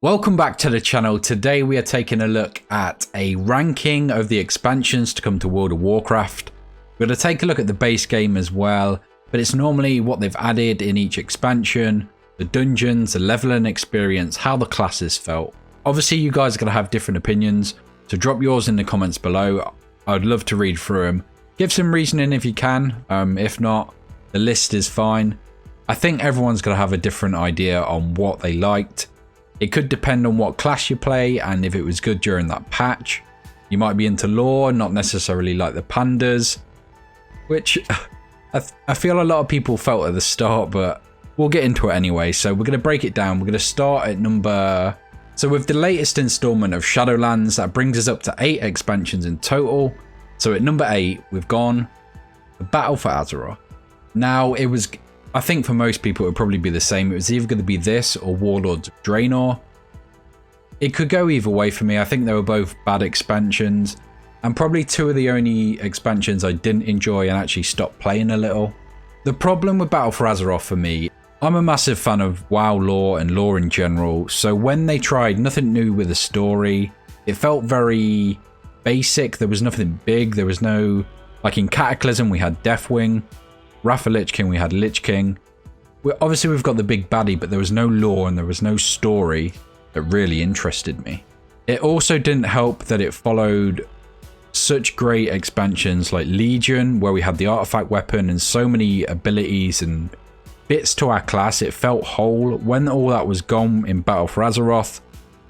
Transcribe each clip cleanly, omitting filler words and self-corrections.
Welcome back to the channel. Today we are taking a look at a ranking of the expansions to come to World of Warcraft. We're going to take a look at the base game as well, but it's normally what they've added in each expansion, the dungeons, the leveling experience, how the classes felt. Obviously you guys are going to have different opinions, so drop yours in the comments below. I'd love to read through them. Give some reasoning if you can, if not, the list is fine. I think everyone's going to have a different idea on what they liked. It could depend on what class you play and if it was good during that patch. You might be into lore, not necessarily like the pandas, which I feel a lot of people felt at the start, but we'll get into it anyway. So we're going to break it down. We're going to start at So with the latest installment of Shadowlands, that brings us up to 8 expansions in total. So at number 8, we've gone the Battle for Azeroth. Now it was... I think for most people it would probably be the same. It was either going to be this or Warlords of Draenor. It could go either way for me. I think they were both bad expansions, and probably two of the only expansions I didn't enjoy and actually stopped playing a little. The problem with Battle for Azeroth for me, I'm a massive fan of WoW lore and lore in general, so when they tried nothing new with the story, it felt very basic. There was nothing big. There was no... Like in Cataclysm we had Deathwing. Wrath of Lich King, we had Lich King. Obviously we've got the big baddie, but there was no lore and there was no story that really interested me. It also didn't help that it followed such great expansions like Legion, where we had the artifact weapon and so many abilities and bits to our class. It felt whole. When all that was gone in Battle for Azeroth,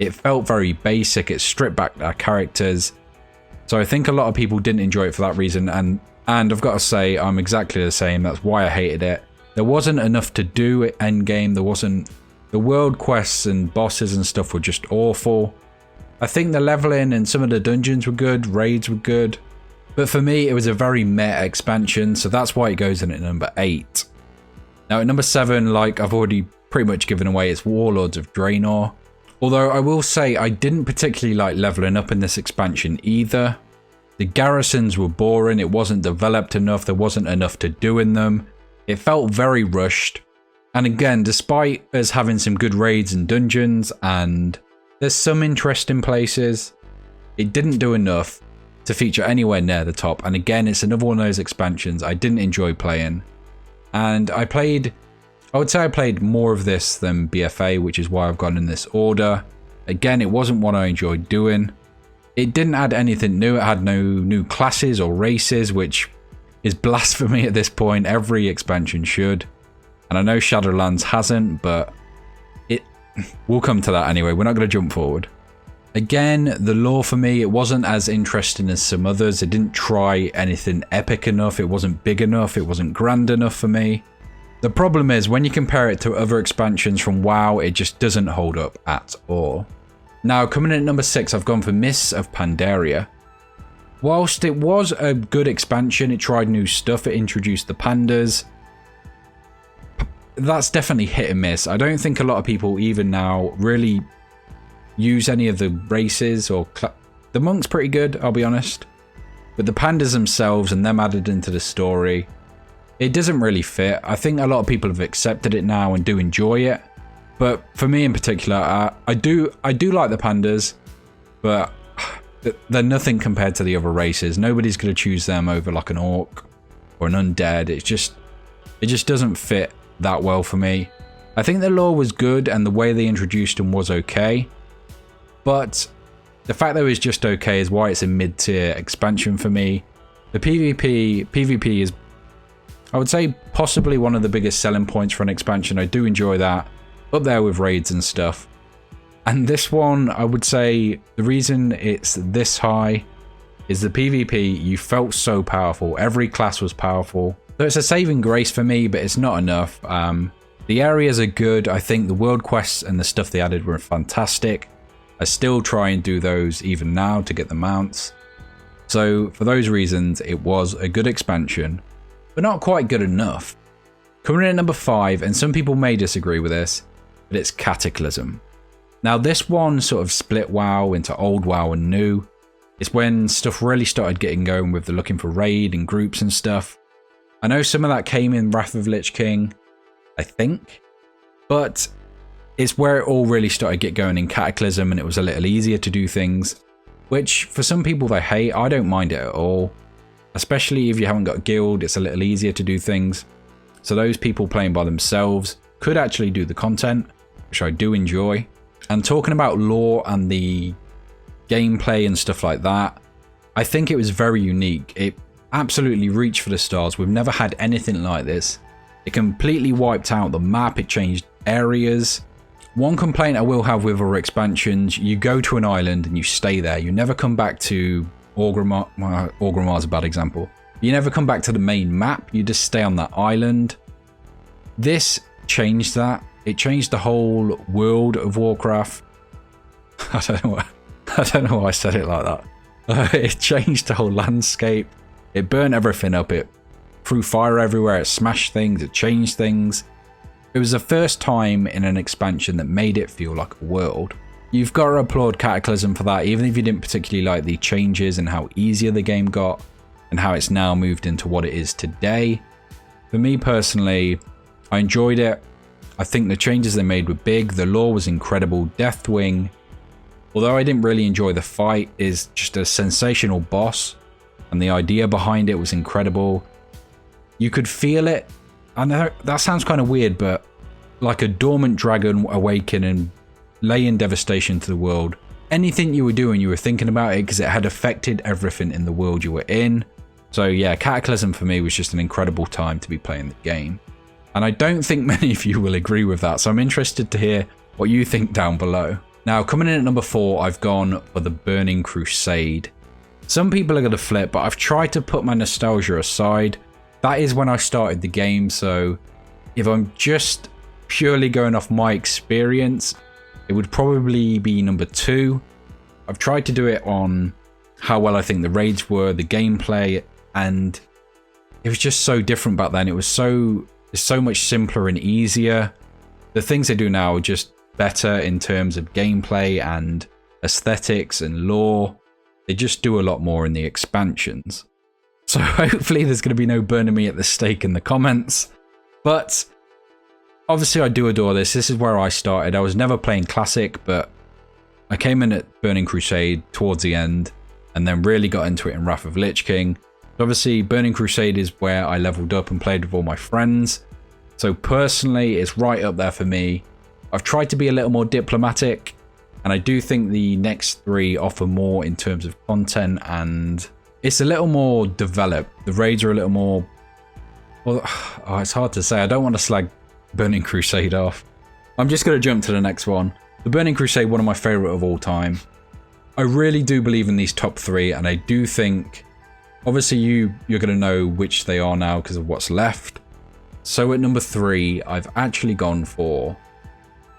it felt very basic. It stripped back our characters. So I think a lot of people didn't enjoy it for that reason, and I've got to say, I'm exactly the same. That's why I hated it. There wasn't enough to do at endgame. There wasn't... The world quests and bosses and stuff were just awful. I think the leveling and some of the dungeons were good. Raids were good. But for me, it was a very meh expansion. So that's why it goes in at number 8. Now at number 7, like I've already pretty much given away, it's Warlords of Draenor. Although I will say I didn't particularly like leveling up in this expansion either. The garrisons were boring, it wasn't developed enough, there wasn't enough to do in them. It felt very rushed. And again, despite us having some good raids and dungeons, and there's some interesting places, it didn't do enough to feature anywhere near the top. And again, it's another one of those expansions I didn't enjoy playing. And I would say I played more of this than BFA, which is why I've gone in this order. Again, it wasn't what I enjoyed doing. It didn't add anything new. It had no new classes or races, which is blasphemy at this point. Every expansion should. And I know Shadowlands hasn't, but we'll come to that anyway. We're not going to jump forward. Again, the lore for me, it wasn't as interesting as some others. It didn't try anything epic enough. It wasn't big enough. It wasn't grand enough for me. The problem is when you compare it to other expansions from WoW, it just doesn't hold up at all. Now, coming in at number 6, I've gone for Mists of Pandaria. Whilst it was a good expansion, it tried new stuff, it introduced the pandas. That's definitely hit and miss. I don't think a lot of people even now really use any of the races or... The monk's pretty good, I'll be honest. But the pandas themselves and them added into the story, it doesn't really fit. I think a lot of people have accepted it now and do enjoy it. But for me in particular, I do like the pandas, but they're nothing compared to the other races. Nobody's going to choose them over like an orc or an undead. It just doesn't fit that well for me. I think the lore was good and the way they introduced them was okay, but the fact that it was just okay is why it's a mid-tier expansion for me. The PvP is, I would say, possibly one of the biggest selling points for an expansion. I do enjoy that. Up there with raids and stuff. And this one, I would say the reason it's this high is the PvP. You felt so powerful. Every class was powerful. So it's a saving grace for me, but it's not enough. The areas are good. I think the world quests and the stuff they added were fantastic. I still try and do those even now to get the mounts. So for those reasons, it was a good expansion, but not quite good enough. Coming in at number 5, and some people may disagree with this, but it's Cataclysm. Now this one sort of split WoW into old WoW and new. It's when stuff really started getting going with the looking for raid and groups and stuff. I know some of that came in Wrath of Lich King, I think. But it's where it all really started to get going in Cataclysm, and it was a little easier to do things, which for some people they hate. I don't mind it at all, especially if you haven't got a guild. It's a little easier to do things. So those people playing by themselves could actually do the content, which I do enjoy. And talking about lore and the gameplay and stuff like that, I think it was very unique. It absolutely reached for the stars. We've never had anything like this. It completely wiped out the map. It changed areas. One complaint I will have with other expansions, you go to an island and you stay there. You never come back to Orgrimmar. Well, Orgrimmar's a bad example. You never come back to the main map. You just stay on that island. This changed that. It changed the whole World of Warcraft. I don't know why I said it like that. It changed the whole landscape. It burnt everything up. It threw fire everywhere. It smashed things. It changed things. It was the first time in an expansion that made it feel like a world. You've got to applaud Cataclysm for that, even if you didn't particularly like the changes and how easier the game got and how it's now moved into what it is today. For me personally, I enjoyed it. I think the changes they made were big. The lore was incredible. Deathwing, although I didn't really enjoy the fight, is just a sensational boss, and the idea behind it was incredible. You could feel it. I know that sounds kind of weird, but like a dormant dragon awaken and laying devastation to the world. Anything you were doing, you were thinking about it because it had affected everything in the world you were in. So yeah, Cataclysm for me was just an incredible time to be playing the game. And I don't think many of you will agree with that, so I'm interested to hear what you think down below. Now, coming in at number 4, I've gone for the Burning Crusade. Some people are going to flip, but I've tried to put my nostalgia aside. That is when I started the game, so if I'm just purely going off my experience, it would probably be number 2. I've tried to do it on how well I think the raids were, the gameplay, and it was just so different back then. It's so much simpler and easier. The things they do now are just better in terms of gameplay and aesthetics and lore. They just do a lot more in the expansions. So hopefully there's going to be no burning me at the stake in the comments. But obviously I do adore this. This is where I started. I was never playing Classic, but I came in at Burning Crusade towards the end and then really got into it in Wrath of Lich King. Obviously, Burning Crusade is where I leveled up and played with all my friends. So personally, it's right up there for me. I've tried to be a little more diplomatic, and I do think the next 3 offer more in terms of content, and it's a little more developed. The raids are a little more... Well, it's hard to say. I don't want to slag Burning Crusade off. I'm just going to jump to the next one. The Burning Crusade, one of my favourite of all time. I really do believe in these top 3, and I do think... Obviously, you're going to know which they are now because of what's left. So at number 3, I've actually gone for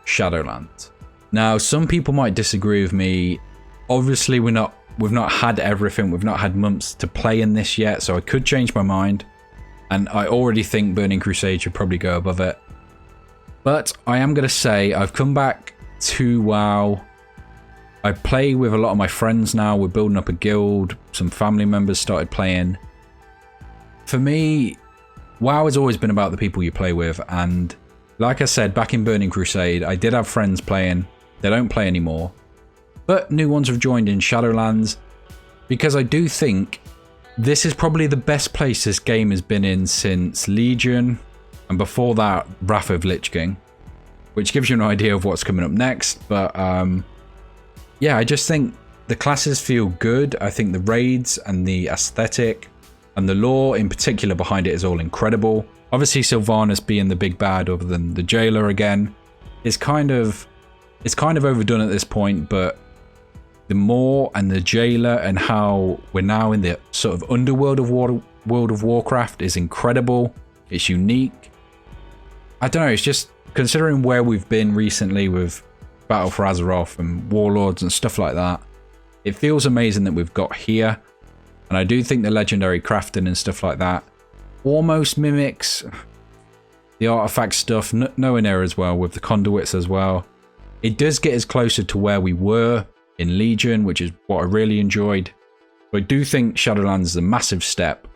Shadowlands. Now, some people might disagree with me. Obviously, we've not had everything. We've not had months to play in this yet, so I could change my mind. And I already think Burning Crusade should probably go above it. But I am going to say I've come back to WoW. I play with a lot of my friends now. We're building up a guild. Some family members started playing. For me, WoW has always been about the people you play with. And like I said, back in Burning Crusade, I did have friends playing. They don't play anymore. But new ones have joined in Shadowlands. Because I do think this is probably the best place this game has been in since Legion. And before that, Wrath of Lich King. Which gives you an idea of what's coming up next. But yeah, I just think the classes feel good. I think the raids and the aesthetic and the lore in particular behind it is all incredible. Obviously, Sylvanas being the big bad other than the jailer again is kind of overdone at this point, but the Maw and the jailer and how we're now in the sort of underworld of World of Warcraft is incredible. It's unique. I don't know, it's just considering where we've been recently with Battle for Azeroth and Warlords and stuff like that, it feels amazing that we've got here. And I do think the legendary crafting and stuff like that almost mimics the artifact stuff, nowhere near as well, with the conduits as well. It does get us closer to where we were in Legion, which is what I really enjoyed. But I do think Shadowlands is a massive step.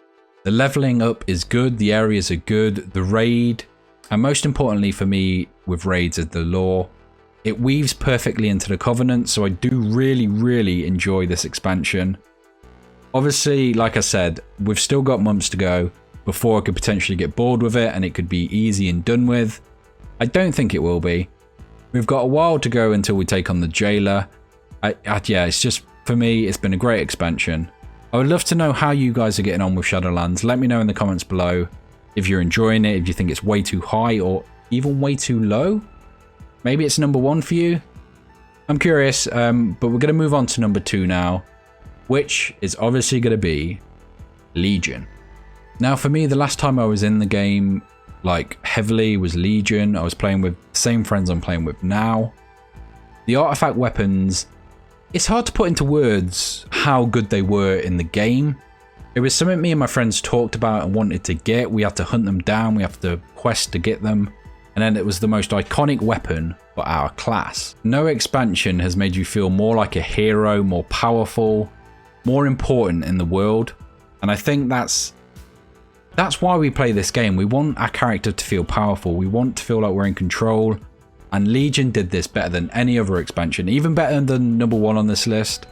The leveling up is good, the areas are good, the raid, and most importantly for me with raids is the lore. It weaves perfectly into the Covenant, so I do really enjoy this expansion. Obviously, like I said, we've still got months to go before I could potentially get bored with it and it could be easy and done with. I don't think it will be. We've got a while to go until we take on the Jailer. Yeah, it's just, for me, it's been a great expansion. I would love to know how you guys are getting on with Shadowlands. Let me know in the comments below if you're enjoying it, if you think it's way too high or even way too low. Maybe it's number 1 for you. I'm curious, but we're going to move on to number 2 now, which is obviously going to be Legion. Now, for me, the last time I was in the game, like, heavily was Legion. I was playing with the same friends I'm playing with now. The artifact weapons, it's hard to put into words how good they were in the game. It was something me and my friends talked about and wanted to get. We had to hunt them down, we have to quest to get them. And then it was the most iconic weapon for our class. No expansion has made you feel more like a hero, more powerful, more important in the world. And I think that's why we play this game. We want our character to feel powerful. We want to feel like we're in control. And Legion did this better than any other expansion, even better than number 1 on this list.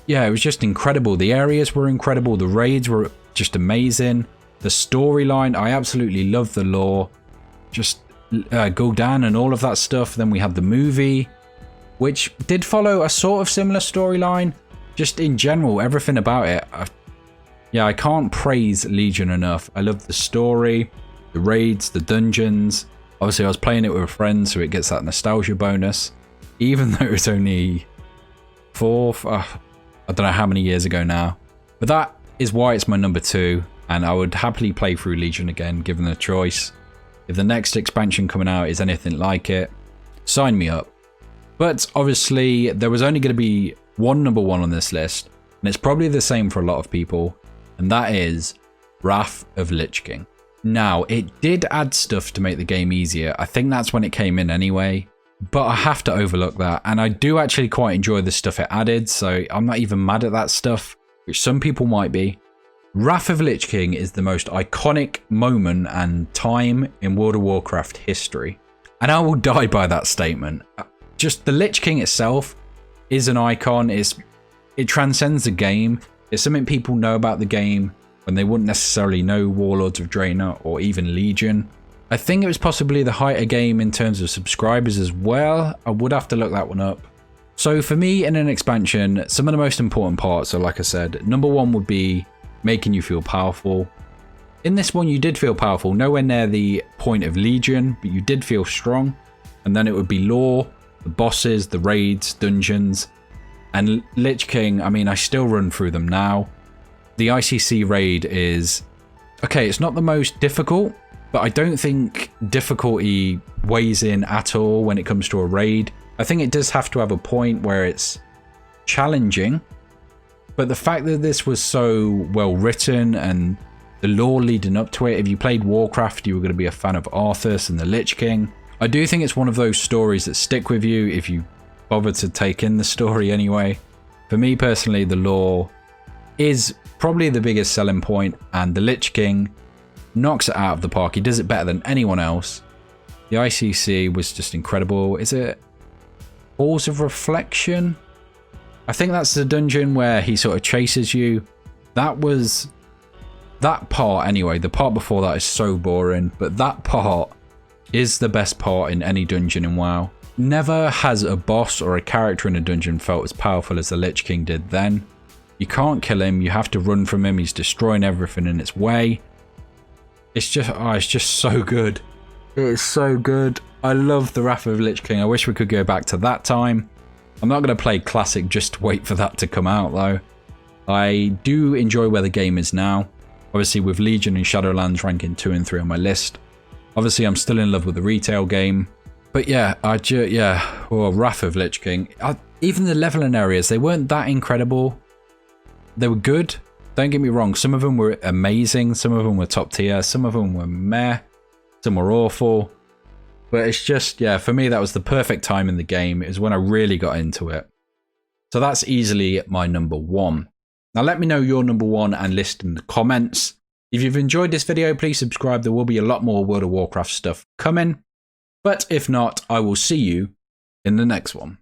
Yeah, it was just incredible. The areas were incredible. The raids were just amazing. The storyline, I absolutely love the lore. Just Gul'dan and all of that stuff. Then we had the movie, which did follow a sort of similar storyline. Just in general, everything about it. Yeah, I can't praise Legion enough. I love the story, the raids, the dungeons. Obviously, I was playing it with a friend, so it gets that nostalgia bonus. Even though it's only I don't know how many years ago now. But that is why it's my number 2, and I would happily play through Legion again, given the choice. If the next expansion coming out is anything like it, sign me up. But obviously, there was only going to be one number 1 on this list, and it's probably the same for a lot of people, and that is Wrath of Lich King. Now, it did add stuff to make the game easier. I think that's when it came in anyway, but I have to overlook that, and I do actually quite enjoy the stuff it added, so I'm not even mad at that stuff, which some people might be. Wrath of Lich King is the most iconic moment and time in World of Warcraft history, and I will die by that statement. Just the Lich King itself is an icon. It transcends the game. It's something people know about the game when they wouldn't necessarily know Warlords of Draenor or even Legion. I think it was possibly the height of game in terms of subscribers as well. I would have to look that one up. So for me, in an expansion, some of the most important parts are, like I said, number 1 would be making you feel powerful. In this one, you did feel powerful, nowhere near the point of Legion, but you did feel strong. And then it would be lore, the bosses, the raids, dungeons. And Lich King, I mean, I still run through them now. The ICC raid is, okay, it's not the most difficult, but I don't think difficulty weighs in at all when it comes to a raid. I think it does have to have a point where it's challenging, but the fact that this was so well written and the lore leading up to it, if you played Warcraft, you were going to be a fan of Arthas and the Lich King. I do think it's one of those stories that stick with you if you bother to take in the story anyway. For me personally, the lore is probably the biggest selling point, and the Lich King knocks it out of the park. He does it better than anyone else. The ICC was just incredible. Is it Halls of Reflection? I think that's the dungeon where he sort of chases you. That part anyway. The part before that is so boring, but that part is the best part in any dungeon in WoW. Never has a boss or a character in a dungeon felt as powerful as the Lich King did then. You can't kill him, you have to run from him, he's destroying everything in its way. It's just so good. It is so good. I love the Wrath of Lich King. I wish we could go back to that time. I'm not going to play Classic just to wait for that to come out though. I do enjoy where the game is now. Obviously with Legion and Shadowlands ranking 2 and 3 on my list. Obviously I'm still in love with the retail game. But yeah, Wrath of Lich King. Even the leveling areas, they weren't that incredible. They were good. Don't get me wrong, some of them were amazing, some of them were top tier, some of them were meh, some were awful. But it's just, yeah, for me that was the perfect time in the game. It was when I really got into it. So that's easily my number 1. Now let me know your number 1 and list in the comments. If you've enjoyed this video, please subscribe. There will be a lot more World of Warcraft stuff coming. But if not, I will see you in the next one.